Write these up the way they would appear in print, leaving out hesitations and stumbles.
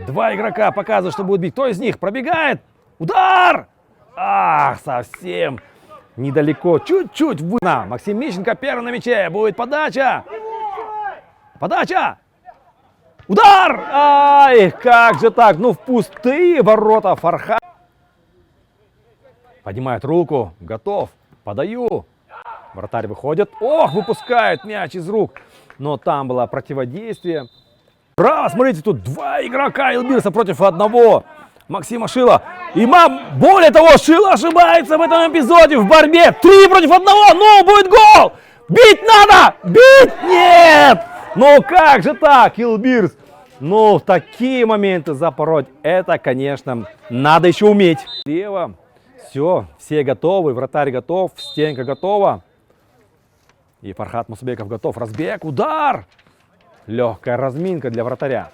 Два игрока показывают, что будет бить. Кто из них пробегает? Удар! Ах, совсем недалеко. Чуть-чуть. Максим Мищенко первый на мяче. Будет подача. Подача! Удар! Ай, как же так? Ну, в пустые ворота Фархад. Поднимает руку. Готов. Подаю. Вратарь выходит. Ох, выпускает мяч из рук. Но там было противодействие. Браво, смотрите, тут два игрока Илбирса против одного. Максима Шила. И более того, Шила ошибается в этом эпизоде в борьбе. 3 против 1. Ну, будет гол! Бить надо! Бить! Нет! Ну, как же так, Илбирс? Ну, в такие моменты запороть, это, конечно, надо еще уметь. Слева. Все готовы. Вратарь готов. Стенка готова. И Фархад Мусабеков готов. Разбег. Удар! Легкая разминка для вратаря.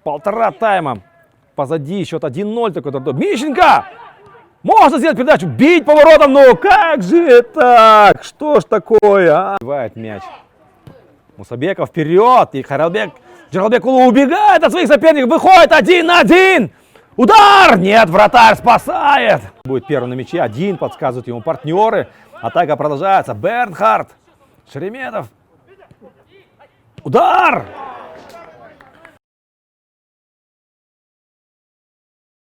Полтора тайма. Позади счет 1-0. Такой Мищенко! Можно сделать передачу. Бить поворотом. Ну как же так? Что ж такое, а? Убивает мяч. Мусабеков вперед. И Джаралбек-Улу убегает от своих соперников. Выходит 1-1. Удар! Нет, вратарь спасает. Будет первый на мяче. Один, подсказывают ему партнеры. Атака продолжается. Бернхард. Шереметов. Удар!